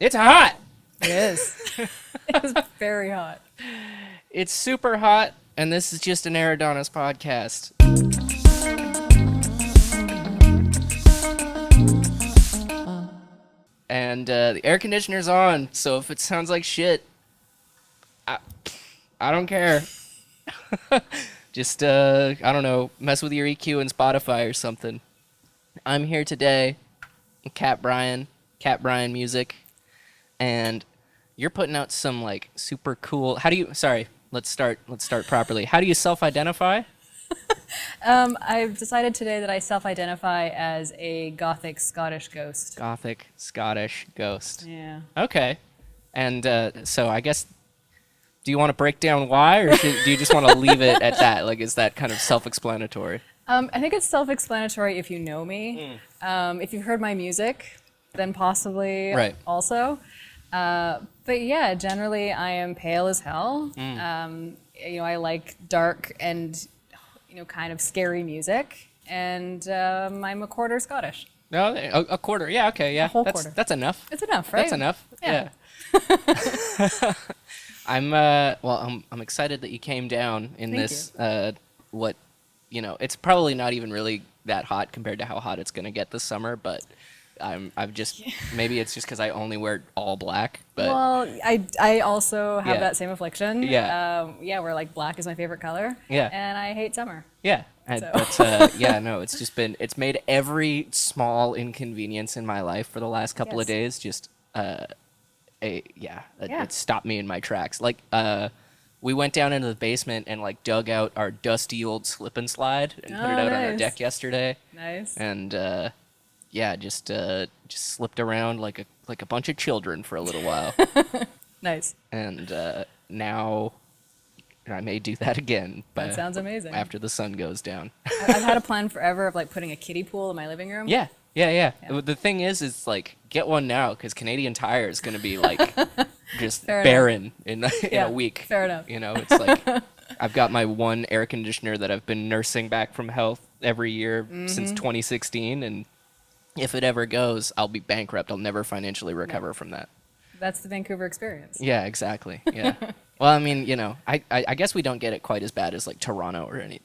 It's hot. It is. It is very hot. It's super hot, and this is just an Aridonis podcast. And the air conditioner's on, so if it sounds like shit, I don't care. Just, I don't know, mess with your EQ and Spotify or something. I'm here today, Kat Bryan Music, and you're putting out some, like, super cool... let's start properly. How do you self-identify? I've decided today that I self-identify as a gothic Scottish ghost. Gothic Scottish ghost. Yeah. Okay. And so I guess, do you want to break down why, or do you just want to leave it at that? Like, is that kind of self-explanatory? I think it's self-explanatory if you know me. If you've heard my music, then possibly Right. also. But yeah, generally I am pale as hell. I like dark and kind of scary music, and I'm a quarter Scottish. No, a quarter. Yeah, okay, yeah. A whole quarter. That's enough. It's enough, right? That's enough. Yeah. I'm excited that you came down in Thank this. It's probably not even really that hot compared to how hot it's gonna get this summer, but maybe it's just because I only wear all black. But Well, I also have Yeah. that same affliction. Yeah. Where like black is my favorite color. Yeah. And I hate summer. yeah, it's it's made every small inconvenience in my life for the last couple of Yes. days just it stopped me in my tracks. Like we went down into the basement and like dug out our dusty old slip and slide and put it out on our Nice. deck yesterday. Nice. And just slipped around like a bunch of children for a little while. Nice. And now I may do that again. That sounds amazing. After the sun goes down. I've had a plan forever of like putting a kiddie pool in my living room. Yeah. The thing is like get one now because Canadian Tire is going to be like just Fair barren in Yeah, a week. fair enough. It's like I've got my one air conditioner that I've been nursing back from health every year since 2016, and if it ever goes, I'll be bankrupt. I'll never financially recover from that. That's the Vancouver experience. Yeah, exactly. Yeah. Well, I mean, I guess we don't get it quite as bad as like Toronto or anything.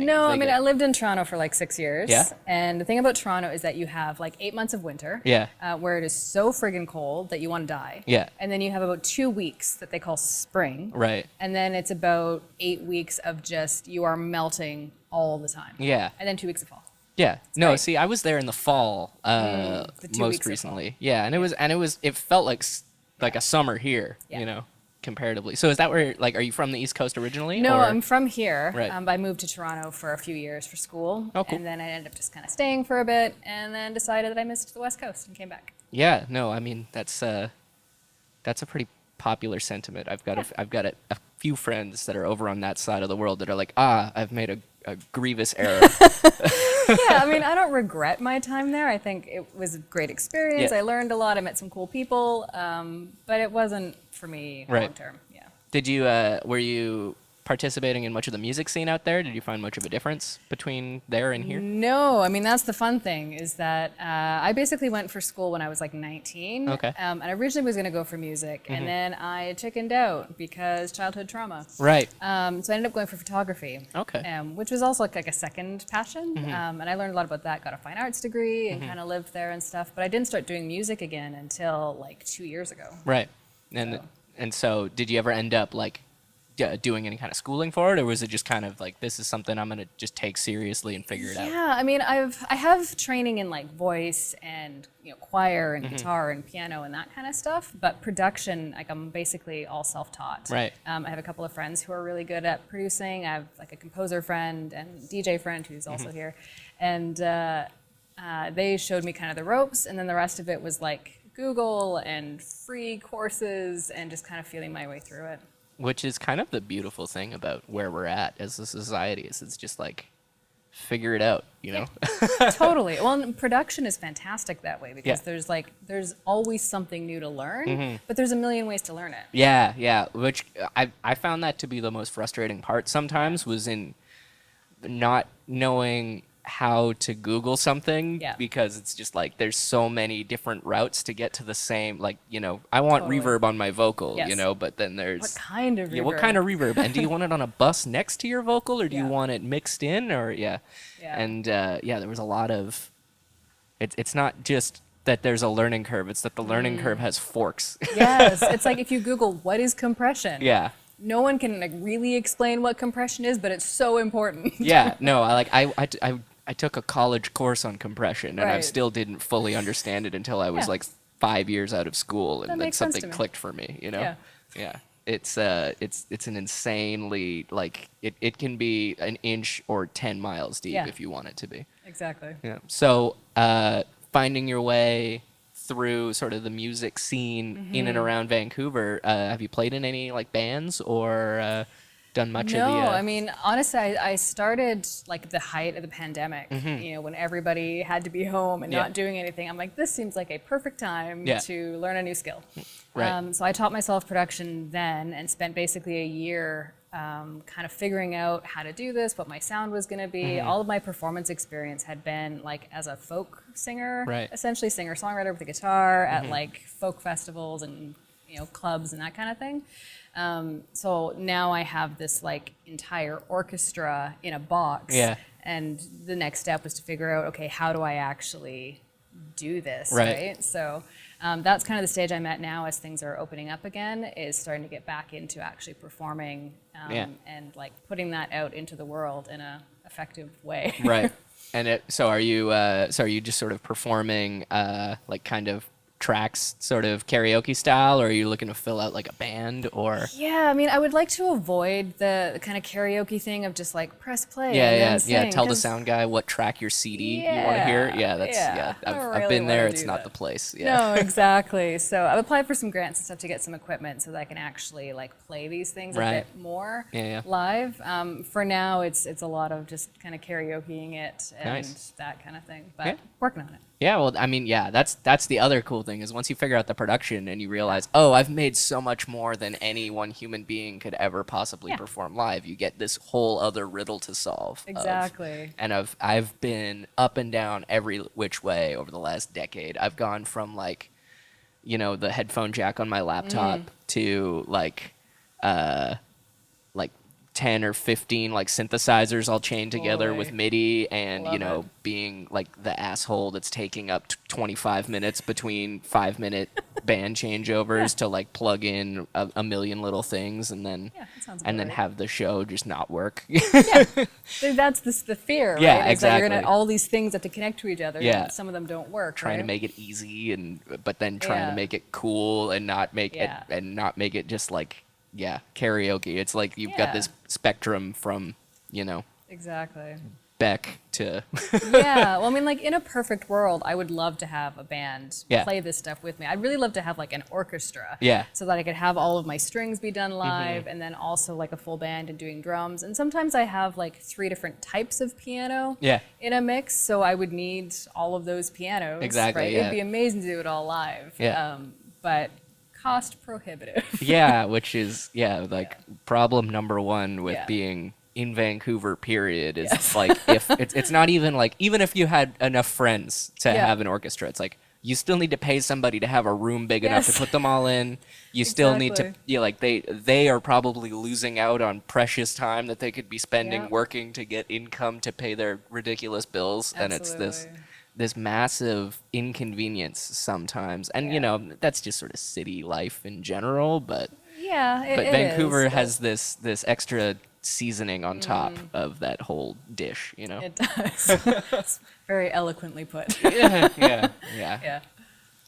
No, They I mean, get- I lived in Toronto for like 6 years. Yeah? And the thing about Toronto is that you have like 8 months of winter. Yeah. Where it is so friggin' cold that you want to die. Yeah. And then you have about 2 weeks that they call spring. Right. And then it's about 8 weeks of just you are melting all the time. Yeah. And then 2 weeks of fall. Yeah. No, great. see, I was there in the fall, the 2 most weeks of recently. Yeah, and it felt like a summer here, Yeah. comparatively. So is that where, like, are you from the East Coast originally? No, or? I'm from here. Right. But I moved to Toronto for a few years for school. Oh, cool. And then I ended up just kind of staying for a bit and then decided that I missed the West Coast and came back. Yeah, no, I mean, that's a pretty popular sentiment. I've got a few friends that are over on that side of the world that are like, I've made a grievous error. Yeah, I mean, I don't regret my time there. I think it was a great experience. Yeah. I learned a lot. I met some cool people, but it wasn't for me Right. long term. Yeah. Did you, were you participating in much of the music scene out there? Did you find much of a difference between there and here? No, I mean, that's the fun thing is that I basically went for school when I was like 19. Okay. And I originally was going to go for music, and then I chickened out because childhood trauma. Right. So I ended up going for photography. Okay. Which was also like a second passion. And I learned a lot about that, got a fine arts degree and kind of lived there and stuff. But I didn't start doing music again until like 2 years ago. Right. And so did you ever end up like doing any kind of schooling for it, or was it just kind of like, this is something I'm going to just take seriously and figure it out? Yeah, I mean, I have training in like voice and choir and guitar and piano and that kind of stuff, but production, like I'm basically all self-taught. Right. I have a couple of friends who are really good at producing. I have like a composer friend and DJ friend who's also here, and they showed me kind of the ropes, and then the rest of it was like Google and free courses and just kind of feeling my way through it. Which is kind of the beautiful thing about where we're at as a society is it's just like, figure it out, Totally. Well, and production is fantastic that way because Yeah. there's always something new to learn, but there's a million ways to learn it. Yeah. Which I found that to be the most frustrating part sometimes was in not knowing how to Google something Yeah. because it's just like there's so many different routes to get to the same, like, I want Totally. reverb on my vocal, Yes. but then What there's kind of reverb? yeah, what kind of reverb? And do you want it on a bus next to your vocal, or do you Yeah. want it mixed in, or Yeah. And there was a lot of it's not just that there's a learning curve, it's that the learning curve has forks. Yes, it's like if you Google what is compression. Yeah. No one can like really explain what compression is, but it's so important. Yeah, no, I took a college course on compression, and I Right. still didn't fully understand it until I was Yeah. like 5 years out of school, That and then makes sense something to me. clicked for me. Yeah. Yeah. It's an insanely like it can be an inch or 10 miles deep Yeah. if you want it to be. Exactly. Yeah. So finding your way through sort of the music scene in and Mm-hmm. around Vancouver, have you played in any like bands or done much of the? No, I mean, honestly, I started like at the height of the pandemic, when everybody had to be home and Yeah. not doing anything. I'm like, this seems like a perfect time Yeah. to learn a new skill. Right. So I taught myself production then and spent basically a year kind of figuring out how to do this, what my sound was going to be. All of my performance experience had been like as a folk singer, Right. essentially singer-songwriter with a guitar at like folk festivals and clubs and that kind of thing. So now I have this like entire orchestra in a box. Yeah. And the next step was to figure out, okay, how do I actually do this, Right. right? So that's kind of the stage I'm at now as things are opening up again, is starting to get back into actually performing Yeah. and like putting that out into the world in a effective way. Right. And so are you just sort of performing like kind of tracks sort of karaoke style, or are you looking to fill out like a band or Yeah, I mean, I would like to avoid the kind of karaoke thing of just like press play yeah, and yeah, then sing, tell the 'cause- sound guy what track your CD you want to hear. Yeah, that's yeah, I don't I've really been there. wanna It's do not that. the place. Yeah. No, exactly. So I've applied for some grants and stuff to get some equipment so that I can actually like play these things Right. a bit more Yeah, yeah. live. For now, it's a lot of just kind of karaokeing it and Nice. that kind of thing. But Yeah. working on it. Yeah, well, I mean, yeah, that's the other cool thing is once you figure out the production and you realize, oh, I've made so much more than any one human being could ever possibly Yeah. perform live. You get this whole other riddle to solve. Exactly. And I've been up and down every which way over the last decade. I've gone from like, the headphone jack on my laptop to like 10 or 15 like synthesizers all chained together with Boy. MIDI and Love it. being like the asshole that's taking up 25 minutes between 5-minute band changeovers to like plug in a million little things and then Yeah, that sounds and then about right. have the show just not work. That's the fear, right? Yeah, Is that you're exactly. gonna all these things have to connect to each other. Yeah. And some of them don't work. Trying to right? make it easy but then trying Yeah. to make it cool and not make Yeah. it just like karaoke. It's like you've got Yeah. this spectrum from Exactly. Beck to Yeah. Well, I mean, like in a perfect world, I would love to have a band Yeah. play this stuff with me. I'd really love to have like an orchestra. Yeah. So that I could have all of my strings be done live and then also like a full band and doing drums. And sometimes I have like 3 different types of piano Yeah. in a mix. So I would need all of those pianos. Exactly, Right? yeah. It'd be amazing to do it all live. Yeah. But cost prohibitive. yeah, which is problem number one with Yeah. being in Vancouver. Period is like if it's not even like even if you had enough friends to Yeah. have an orchestra, it's like you still need to pay somebody to have a room big enough to Yes. put them all in. You still need to Exactly. like they are probably losing out on precious time that they could be spending Yeah. working to get income to pay their ridiculous bills, and it's this Absolutely. this massive inconvenience sometimes. And Yeah. that's just sort of city life in general, but Yeah. but it Vancouver is, has this extra seasoning on top of that whole dish, It does. It's very eloquently put. yeah, yeah. Yeah.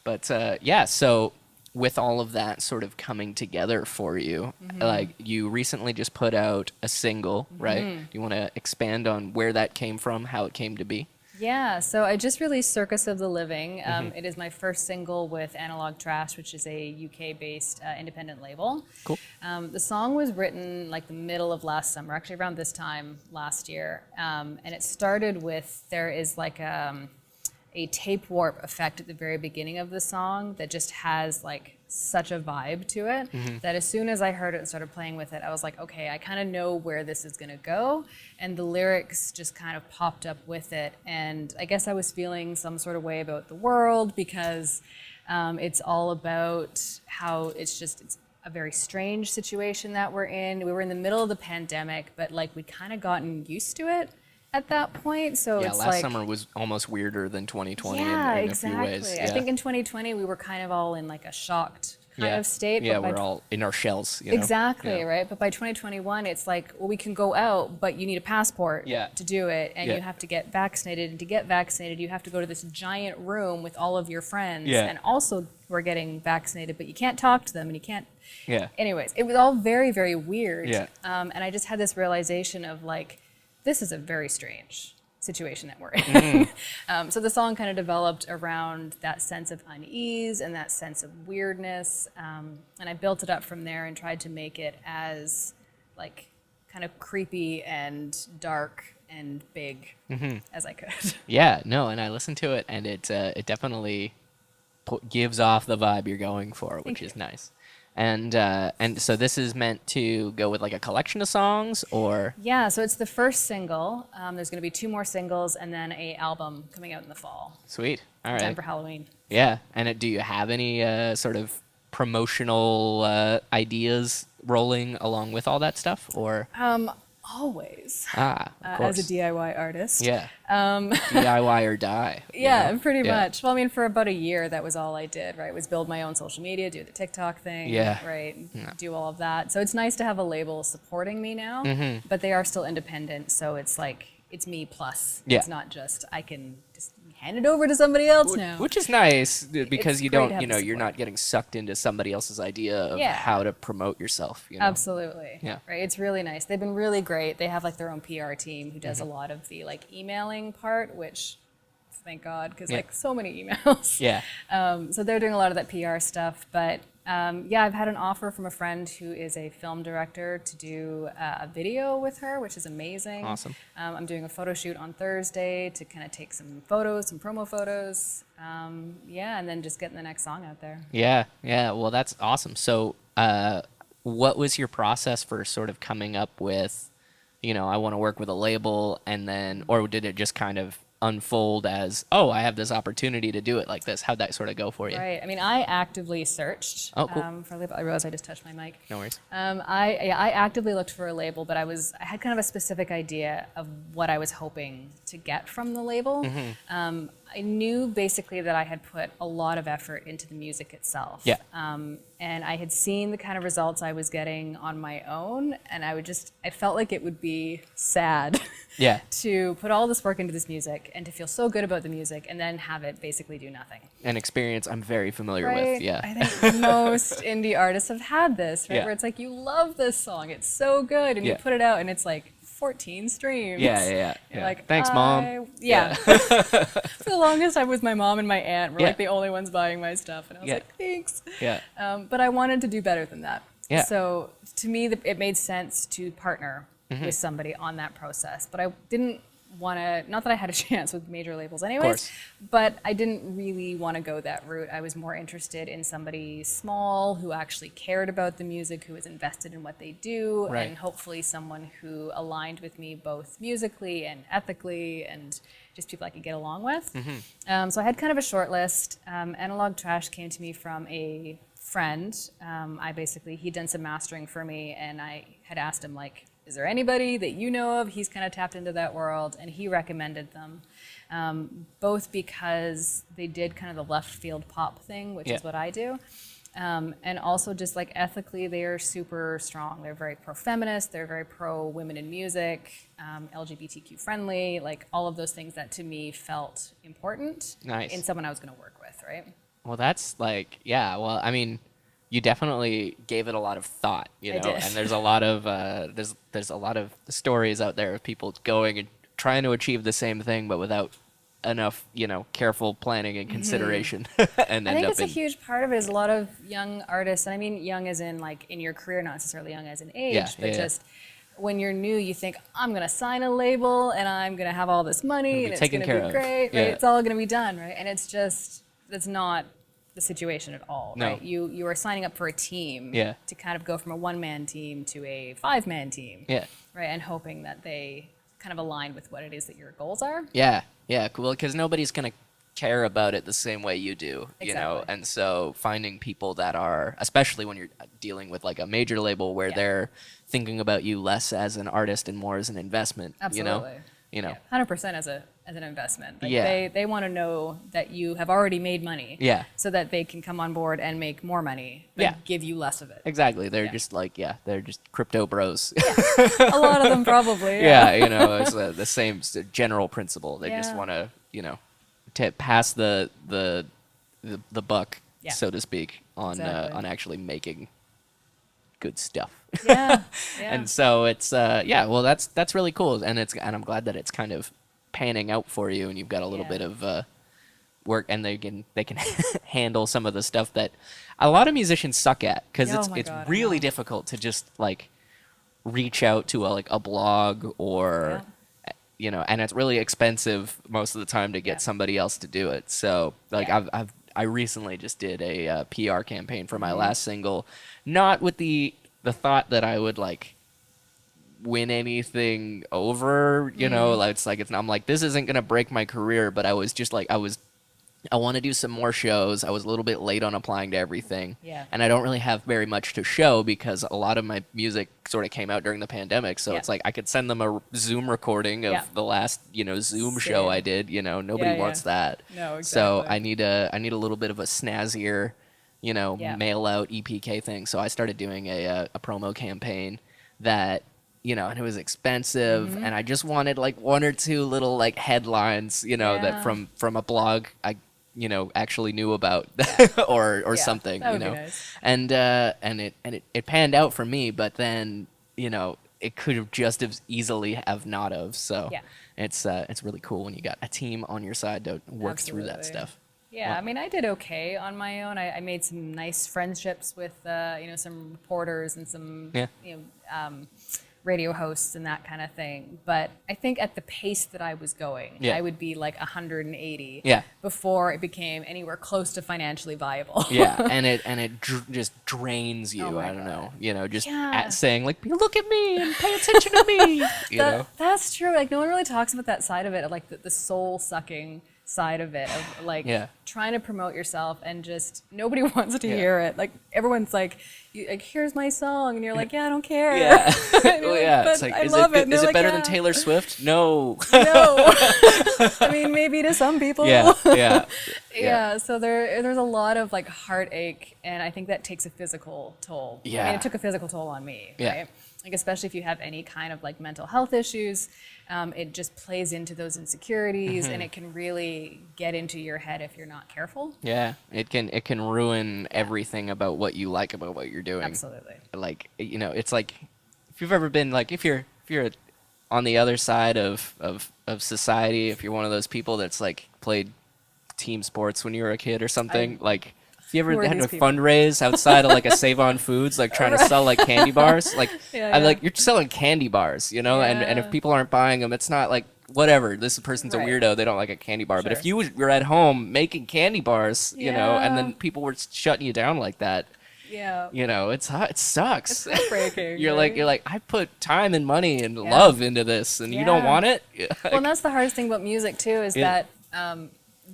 But so with all of that sort of coming together for you, like you recently just put out a single, right? Do you want to expand on where that came from, how it came to be? Yeah, so I just released Circus of the Living. It is my first single with Analog Trash, which is a UK-based independent label. Cool. The song was written like the middle of last summer, actually around this time last year. And it started with, there is like a tape warp effect at the very beginning of the song that just has like such a vibe to it that as soon as I heard it and started playing with it, I was like, okay, I kind of know where this is gonna go. And the lyrics just kind of popped up with it. And I guess I was feeling some sort of way about the world because it's all about how it's a very strange situation that we're in. We were in the middle of the pandemic, but like we'd kind of gotten used to it at that point. So Yeah, it's last like, summer was almost weirder than 2020 yeah, in exactly. a few ways. I think in 2020 we were kind of all in like a shocked kind of state. Yeah, but by we're all in our shells. You know? exactly, Yeah. right? But by 2021, it's like, well, we can go out, but you need a passport Yeah. to do it, and Yeah. you have to get vaccinated. And to get vaccinated, you have to go to this giant room with all of your friends, Yeah. and also who are getting vaccinated, but you can't talk to them, and you can't. Yeah. Anyways, it was all very, very weird. Yeah. And I just had this realization of like, this is a very strange situation that we're in. So the song kind of developed around that sense of unease and that sense of weirdness. And I built it up from there and tried to make it as like kind of creepy and dark and big as I could. Yeah, no, and I listened to it, and it definitely gives off the vibe you're going for, which is nice. And so this is meant to go with like a collection of songs, or Yeah, so it's the first single. There's going to be 2 more singles and then a album coming out in the fall. sweet. All Time right. for Halloween. Yeah, and do you have any sort of promotional ideas rolling along with all that stuff, or Always. of course. As a DIY artist. Yeah. DIY or die. you Yeah, know? pretty Yeah. much. Well, I mean, for about a year, that was all I did, right? Was build my own social media, do the TikTok thing, Yeah. right? Do all of that. So it's nice to have a label supporting me now, but they are still independent. So it's like, it's me plus. Yeah. It's not just, I can just hand it over to somebody else now. Which is nice because It's you great to don't, have you know, the you're support. not getting sucked into somebody else's idea of Yeah. how to promote yourself. You know? Absolutely. Yeah. Right. It's really nice. They've been really great. They have like their own PR team who does Mm-hmm. a lot of the like emailing part, which thank God, because Yeah. like so many emails. Yeah. So they're doing a lot of that PR stuff. But yeah, I've had an offer from a friend who is a film director to do a video with her, which is amazing. Awesome. I'm doing a photo shoot on Thursday to kind of take some photos, some promo photos. Yeah, and then just getting the next song out there. Yeah. Yeah. Well, that's awesome. So, what was your process for sort of coming up with, you know, I want to work with a label, and then, or did it just kind of unfold as, oh, I have this opportunity to do it like this? How'd that sort of go for you? Right. I mean, I actively searched Oh, cool. for a label. I realized I just touched my mic. No worries. I actively looked for a label, but I had kind of a specific idea of what I was hoping to get from the label. I knew basically that I had put a lot of effort into the music itself. Yeah. And I had seen the kind of results I was getting on my own, and I felt like it would be sad Yeah. to put all this work into this music and to feel so good about the music and then have it basically do nothing. An experience I'm very familiar with. Right? Yeah. I think most indie artists have had this, right? Yeah. Where it's like, you love this song, it's so good, and you Yeah. put it out and it's like 14 streams. Yeah. You're Yeah. like, Thanks, Mom. Yeah. For the longest time with my mom and my aunt were Yeah. like the only ones buying my stuff, and I was Yeah. like, thanks. Yeah. But I wanted to do better than that. Yeah. So to me, it made sense to partner Mm-hmm. with somebody on that process. But I didn't want to, not that I had a chance with major labels course. anyways, but I didn't really want to go that route. I was more interested in somebody small who actually cared about the music, who was invested in what they do, Right. and hopefully someone who aligned with me both musically and ethically, and just people I could get along with. So I had kind of a short list. Analog Trash came to me from a friend. He'd done some mastering for me, and I had asked him, like, is there anybody that you know of? He's kind of tapped into that world, and he recommended them, both because they did kind of the left field pop thing, which Yeah. is what I do, and also just like ethically, they are super strong. They're very pro-feminist, they're very pro-women in music, LGBTQ friendly, like all of those things that to me felt important Nice. in someone I was going to work with, right? Well, that's like, yeah. Well, I mean, you definitely gave it a lot of thought, you I know. did. And there's a lot of there's a lot of stories out there of people going and trying to achieve the same thing, but without enough, you know, careful planning and consideration, and I end think up it's in a huge part of it is a lot of young artists, and I mean young as in like in your career, not necessarily young as in age, Yeah, but yeah. just when you're new, you think, I'm going to sign a label and I'm going to have all this money and it's going to be great, right? It's all going to be done, right? And it's just, that's not the situation at all, right? You are signing up for a team to kind of go from a one-man team to a five-man team, right? And hoping that they kind of align with what it is that your goals are. Yeah, cool, because nobody's going to care about it the same way you do, you know? And so finding people that are, especially when you're dealing with like a major label where they're thinking about you less as an artist and more as an investment, Absolutely. you know? 100% as an investment. Like they want to know that you have already made money, so that they can come on board and make more money, but give you less of it. Exactly. They're just like, they're just crypto bros. A lot of them probably. You know, it's the same general principle. They just want to, you know, to pass the buck, so to speak, on actually making good stuff. And so it's well, that's really cool, and I'm glad that it's kind of panning out for you, and you've got a little bit of work, and they can handle some of the stuff that a lot of musicians suck at, because it's really difficult to just like reach out to a blog or you know, and it's really expensive most of the time to get somebody else to do it. So like I recently just did a PR campaign for my last single, not with the thought that I would like win anything over, you know, I'm like, this isn't gonna break my career, but I was just like, I want to do some more shows. I was a little bit late on applying to everything. And I don't really have very much to show because a lot of my music sort of came out during the pandemic. So it's like I could send them a Zoom recording of the last, you know, Zoom show I did. You know, nobody wants that. No, exactly. So I need a little bit of a snazzier, you know, mail out EPK thing. So I started doing a promo campaign that, you know, and it was expensive, and I just wanted like one or two little like headlines, you know, that from a blog I, you know, actually knew about or something, you know. Nice. And it panned out for me, but then, you know, it could have just as easily have not of. So it's really cool when you got a team on your side to work through that stuff. Yeah, I mean, I did okay on my own. I made some nice friendships with, you know, some reporters and some, you know, radio hosts and that kind of thing. But I think at the pace that I was going, I would be like 180 before it became anywhere close to financially viable. And it just drains you. I don't know, you know, just saying like, look at me and pay attention to me. You know, that's true. Like no one really talks about that side of it, like the soul sucking side of it, of like trying to promote yourself, and just nobody wants to hear it. Like everyone's like, here's my song, and you're like, I don't care. It's like, I love it. Is it better than Taylor Swift? No. No. I mean, maybe to some people. So there's a lot of like heartache, and I think that takes a physical toll. I mean, it took a physical toll on me, right? Like especially if you have any kind of like mental health issues, it just plays into those insecurities, and it can really get into your head if you're not careful. It can ruin everything about what you like about what you're doing. Absolutely. Like, you know, it's like if you've ever been like, if you're on the other side of society, if you're one of those people that's like played team sports when you were a kid or something, like if you ever had to fundraise outside of like a Save On Foods, like trying to sell like candy bars, like I'm like, you're selling candy bars, you know, and if people aren't buying them, it's not like, whatever, this person's a weirdo, they don't like a candy bar. But if you were at home making candy bars, you know, and then people were shutting you down like that, you know, it sucks. It's heartbreaking. You're like, I put time and money and love into this, and you don't want it. Well, and that's the hardest thing about music too, is that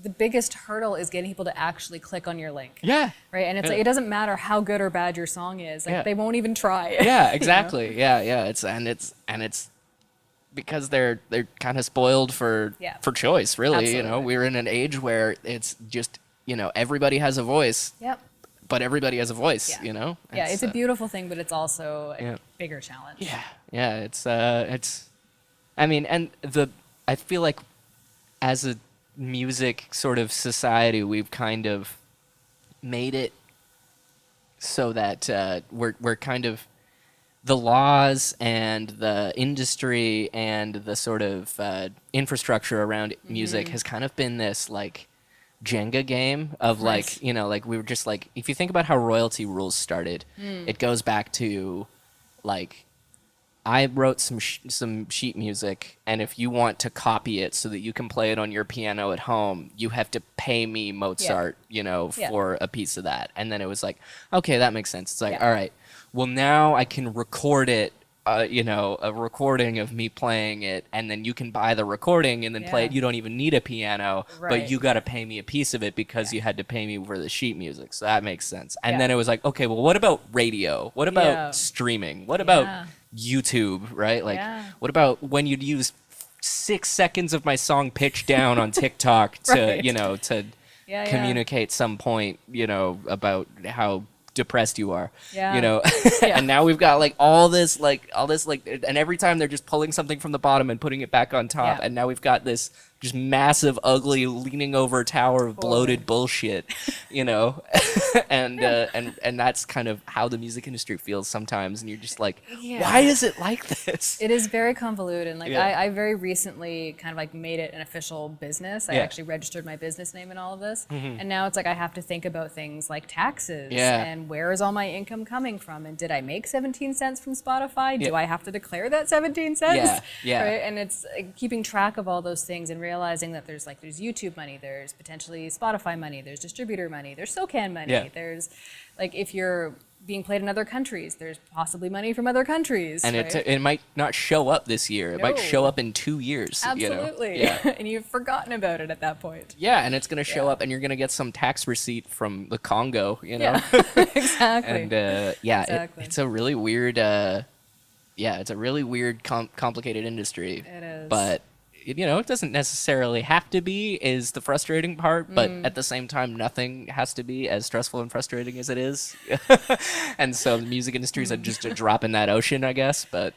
the biggest hurdle is getting people to actually click on your link. Right? And it's like, it doesn't matter how good or bad your song is. Like they won't even try. Exactly. You know? It's because they're kind of spoiled for choice, really. Absolutely. You know, we're in an age where it's just, you know, everybody has a voice. But everybody has a voice, you know? It's a beautiful thing, but it's also a bigger challenge. It's I mean, and I feel like as a music sort of society, we've kind of made it so that we're kind of, the laws and the industry and the sort of infrastructure around music has kind of been this like Jenga game of like, you know, like we were just like, if you think about how royalty rules started, it goes back to like I wrote some sheet music, and if you want to copy it so that you can play it on your piano at home, you have to pay me Mozart, Yeah. for a piece of that. And then it was like, okay, that makes sense. It's like, Yeah. all right, well, now I can record it, a recording of me playing it, and then you can buy the recording and then play it. Yeah. You don't even need a piano, but Right. you got to pay me a piece of it because you had to pay me for the sheet music. So that makes sense. And Yeah. then it was like, okay, well, what about radio? What about Yeah. streaming? What about Yeah. YouTube, right? Like, Yeah. what about when you'd use 6 seconds of my song pitched down on TikTok to, Right. to Yeah, yeah. communicate some point, about how depressed you are, Yeah. And now we've got all this, and every time they're just pulling something from the bottom and putting it back on top, Yeah. and now we've got this just massive, ugly, leaning over tower of bloated bullshit, and that's kind of how the music industry feels sometimes, and you're just like, Yeah. why is it like this? It is very convoluted. Like Yeah. I very recently kind of like made it an official business. I Yeah. actually registered my business name and all of this. And now it's like I have to think about things like taxes Yeah. and where is all my income coming from? And did I make 17 cents from Spotify? Yeah. Do I have to declare that 17 cents? Yeah, yeah. Right? And it's keeping track of all those things and realizing that there's YouTube money, there's potentially Spotify money, there's distributor money, there's SOCAN money, Yeah. there's if you're being played in other countries, there's possibly money from other countries. And right? it might not show up this year. It might No. show up in 2 years. Absolutely. Yeah. And you've forgotten about it at that point. Yeah, and it's gonna show Yeah. up, and you're gonna get some tax receipt from the Congo, Yeah, exactly. And Exactly. it's a really weird, it's a really weird, complicated industry. It is. But it doesn't necessarily have to be. Is the frustrating part, but Mm. at the same time, nothing has to be as stressful and frustrating as it is. And so the music industry is just a drop in that ocean, I guess. But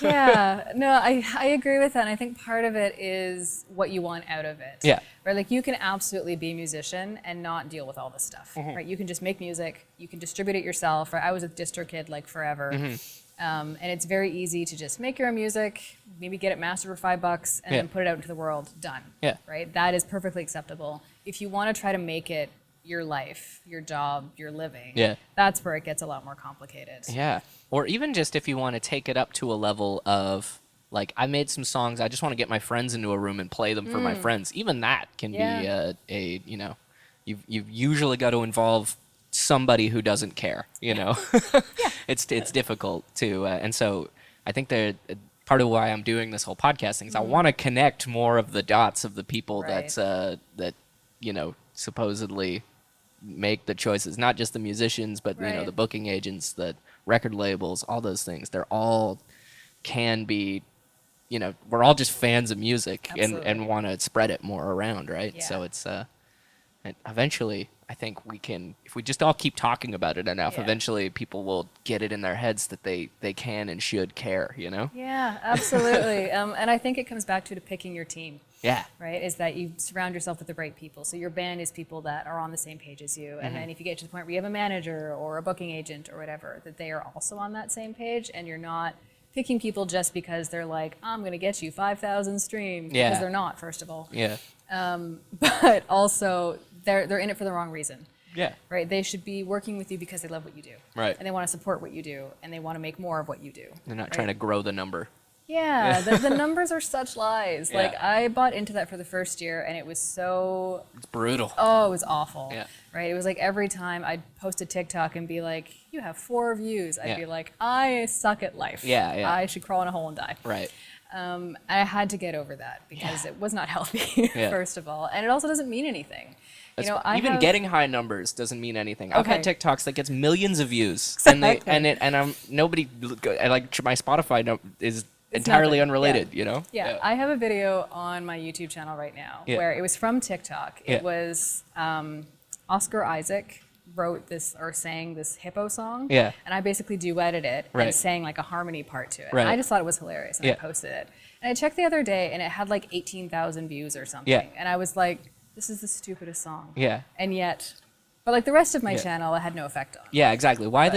Yeah, no, I agree with that. And I think part of it is what you want out of it. Yeah. Right, like you can absolutely be a musician and not deal with all this stuff. Mm-hmm. Right, you can just make music, you can distribute it yourself. Right? I was with DistroKid like forever. Mm-hmm. And it's very easy to just make your own music, maybe get it mastered for $5 and Yeah. then put it out into the world. Done. Yeah. Right? That is perfectly acceptable. If you want to try to make it your life, your job, your living, Yeah. that's where it gets a lot more complicated. yeah, or even just if you want to take it up to a level of I made some songs. I just want to get my friends into a room and play them for my friends. Even that can Yeah. be you've usually got to involve somebody who doesn't care. It's difficult to, and so I think that part of why I'm doing this whole podcast thing is I want to connect more of the dots of the people Right. that supposedly make the choices, not just the musicians, but Right. the booking agents, the record labels, all those things. They're all can be, we're all just fans of music and Absolutely. want to spread it more around, right? Yeah. So it's and eventually I think we can, if we just all keep talking about it enough, Yeah. eventually people will get it in their heads that they can and should care, Yeah, absolutely. And I think it comes back to picking your team. Yeah. Right, is that you surround yourself with the right people. So your band is people that are on the same page as you. And then if you get to the point where you have a manager or a booking agent or whatever, that they are also on that same page and you're not picking people just because they're like, I'm going to get you 5,000 streams. Yeah. Because they're not, first of all. Yeah. But also, they're in it for the wrong reason. Yeah. Right? They should be working with you because they love what you do. Right. And they want to support what you do. And they want to make more of what you do. They're not right? trying to grow the number. Yeah, the numbers are such lies. Yeah. Like, I bought into that for the first year, and it was so, It's brutal. it was awful. Yeah. Right? It was like every time I'd post a TikTok and be like, you have 4 views, I'd Yeah. be like, I suck at life. Yeah, yeah. I should crawl in a hole and die. Right. I had to get over that because it was not healthy, Yeah. first of all. And it also doesn't mean anything. That's You know, even have, getting high numbers doesn't mean anything. I've had Okay. TikToks that gets millions of views, Exactly. and I'm nobody like my Spotify is It's entirely nothing. unrelated. Yeah, I have a video on my YouTube channel right now Yeah. where it was from TikTok. Yeah. It was Oscar Isaac wrote this or sang this hippo song. Yeah. And I basically duetted it Right. and sang like a harmony part to it. Right. And I just thought it was hilarious and Yeah. I posted it. And I checked the other day and it had like 18,000 views or something. Yeah. And I was like, this is the stupidest song. Yeah. And yet, but like the rest of my Yeah. channel, it had no effect on. Yeah, exactly. Why But-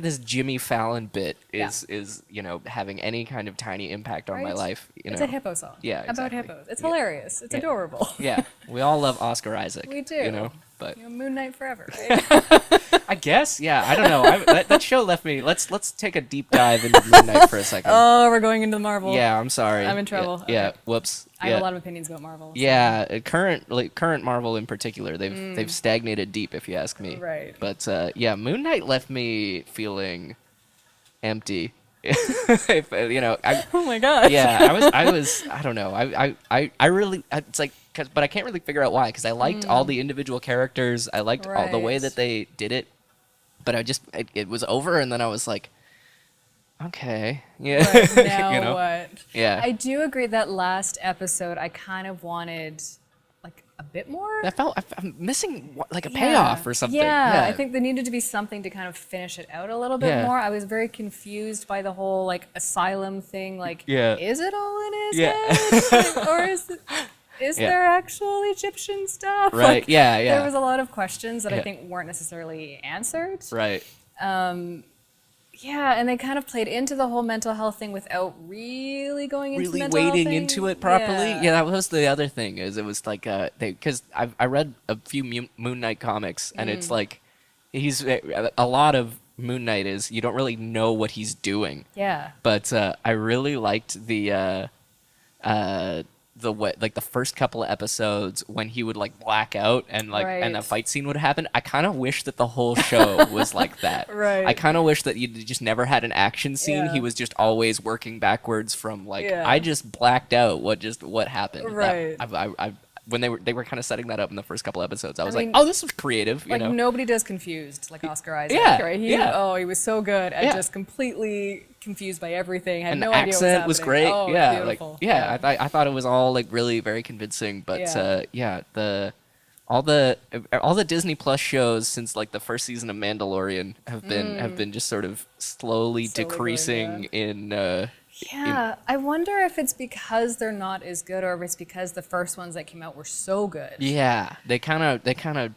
this Jimmy Fallon bit Yeah. is having any kind of tiny impact on my Right? life. It's a hippo song. Yeah, About exactly. hippos. It's Yeah. hilarious. It's Yeah. adorable. Yeah, we all love Oscar Isaac. We do. but Moon Knight forever, right? I guess, yeah. I don't know. That show left me. Let's take a deep dive into Moon Knight for a second. Oh, we're going into Marvel. Yeah, I'm sorry. I'm in trouble. Yeah, Okay. whoops. I have a lot of opinions about Marvel. So. Yeah, current Marvel in particular, they've stagnated deep, if you ask me. Right. But yeah, Moon Knight left me feeling empty. If, Oh my gosh. yeah, I was. I don't know. I really. It's like, but I can't really figure out why. Because I liked all the individual characters. I liked all the way that they did it. But it was over, and then I was like, okay, yeah. Right, now what? Yeah. I do agree that last episode, I kind of wanted like a bit more. I'm missing like a payoff or something. Yeah, I think there needed to be something to kind of finish it out a little bit Yeah. more. I was very confused by the whole like asylum thing. Like, Yeah. is it all in his Yeah. head? Like, or is Yeah. there actual Egyptian stuff? Right. Like, Yeah. Yeah. There was a lot of questions that I Yeah. think weren't necessarily answered. Right. Yeah, and they kind of played into the whole mental health thing without really going into Really mental health wading thing. into it properly. Yeah, that was the other thing. Is it was like because I read a few Moon Knight comics, and it's like he's a lot of Moon Knight is you don't really know what he's doing. Yeah. But I really liked the way, like the first couple of episodes when he would like black out and like and a Right. fight scene would happen. I kind of wish that the whole show was like that. Right. I kind of wish that you just never had an action scene. Yeah. He was just always working backwards from like Yeah. I just blacked out. What happened? Right. I when they were kind of setting that up in the first couple episodes, I was mean, like, oh, this was creative. Like you know? nobody does confused like Oscar Isaac, Yeah, right? He was so good at Yeah. just completely confused by everything. Had And no the idea what accent was happening. great. Oh, Yeah, beautiful. like I thought it was all like really very convincing. But Yeah. all the Disney Plus shows since like the first season of Mandalorian have been just sort of slowly Slowly going decreasing in. Yeah, I wonder if it's because they're not as good, or if it's because the first ones that came out were so good. Yeah, they kind of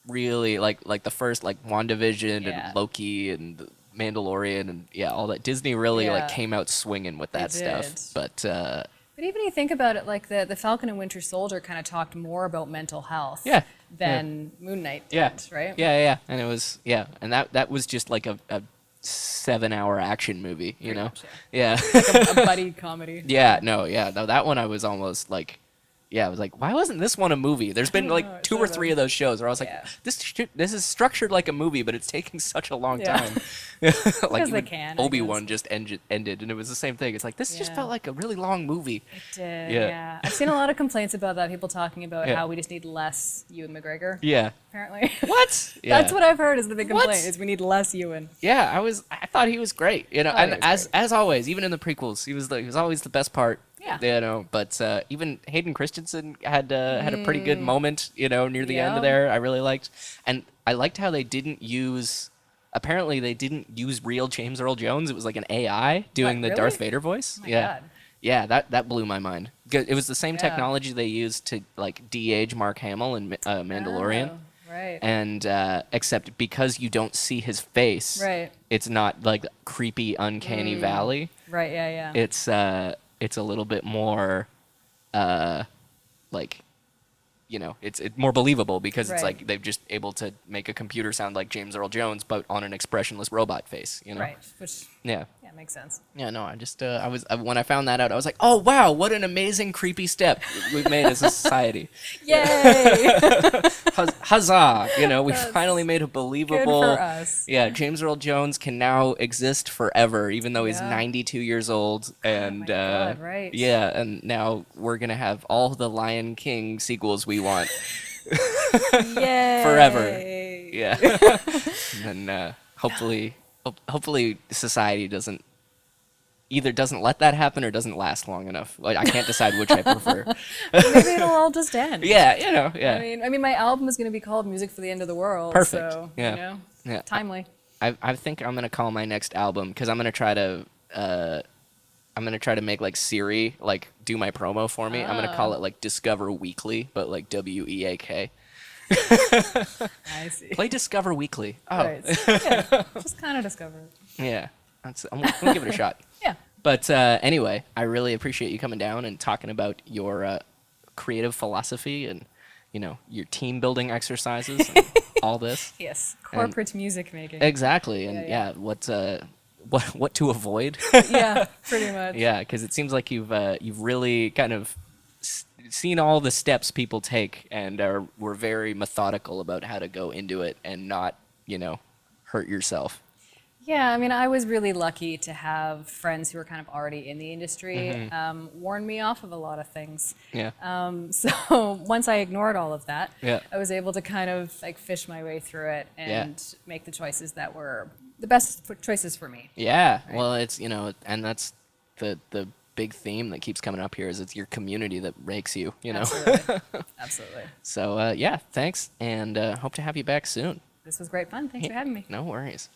really like the first like WandaVision Yeah. and Loki and the Mandalorian and all that. Disney really like Yeah. came out swinging with that stuff. did. But But even you think about it, like the Falcon and Winter Soldier kind of talked more about mental health Yeah, than Moon Knight did, yeah, right? yeah, and it was and that was just like a 7-hour action movie, you Pretty know? much, Yeah. A buddy comedy. No, that one I was almost like, I was like, why wasn't this one a movie? There's been know, like it's 2 one or of 3 of those shows where I was like, Yeah. this is structured like a movie, but it's taking such a long Yeah. time. Because Like they even can, I Obi-Wan guess. just ended, and it was the same thing. It's like this just Yeah. felt like a really long movie. It did, Yeah. yeah. I've seen a lot of complaints about that. People talking about Yeah. how we just need less Ewan McGregor. Yeah. Apparently. What? Yeah. That's what I've heard is the big What? complaint is we need less Ewan. Yeah, I thought he was great. You know, Thought he and was as always, even in the prequels, he was always the best part. Yeah. You know, but even Hayden Christensen had a pretty good moment. You know, near the end Yeah. there, I really liked, and I liked how they didn't use. Apparently, they didn't use real James Earl Jones. It was like an AI doing the really? Darth Vader voice. Oh my yeah. God. Yeah, that blew my mind. It was the same Yeah. technology they used to like de-age Mark Hamill in Mandalorian. Oh, right. And except because you don't see his face, Right. it's not like creepy, uncanny valley. Right, yeah. It's a little bit more, like, you know, it's more believable because it's Right. like they've just able to make a computer sound like James Earl Jones, but on an expressionless robot face. You know. Right. Which Yeah. makes sense. Yeah, no, when I found that out, I was like, oh wow, what an amazing creepy step we've made as a society. Yay! Huzzah! You know, we That's finally made a Good believable. for us. Yeah, James Earl Jones can now exist forever, even though he's Yeah. 92 years old, and God, right. yeah, and now we're gonna have all the Lion King sequels we want Yay! forever. Yeah, and then hopefully society doesn't let that happen or doesn't last long enough. Like I can't decide which I prefer. Maybe it'll all just end. Yeah, you know, yeah. I mean, my album is going to be called "Music for the End of the World." Perfect. So, Yeah. you know, Yeah. timely. I think I'm gonna call my next album because I'm gonna try to make like Siri like do my promo for me. I'm gonna call it like Discover Weekly, but like WEAK. I see. Play Discover Weekly. Oh, Right. Yeah, just kind of discover it. yeah. I'm gonna give it a shot. Yeah. But anyway, I really appreciate you coming down and talking about your creative philosophy and your team building exercises and all this. Yes, corporate music making. Exactly, and Yeah. what to avoid. Yeah, pretty much. Yeah, because it seems like you've really kind of seen all the steps people take and were very methodical about how to go into it and not hurt yourself. Yeah, I mean, I was really lucky to have friends who were kind of already in the industry, warn me off of a lot of things. Yeah. So once I ignored all of that, Yeah. I was able to kind of like fish my way through it Yeah. and make the choices that were the best choices for me. Yeah, well, it's and that's the big theme that keeps coming up here is it's your community that makes you, Absolutely. Absolutely. So yeah, thanks, and hope to have you back soon. This was great fun. Thanks for having me. No worries.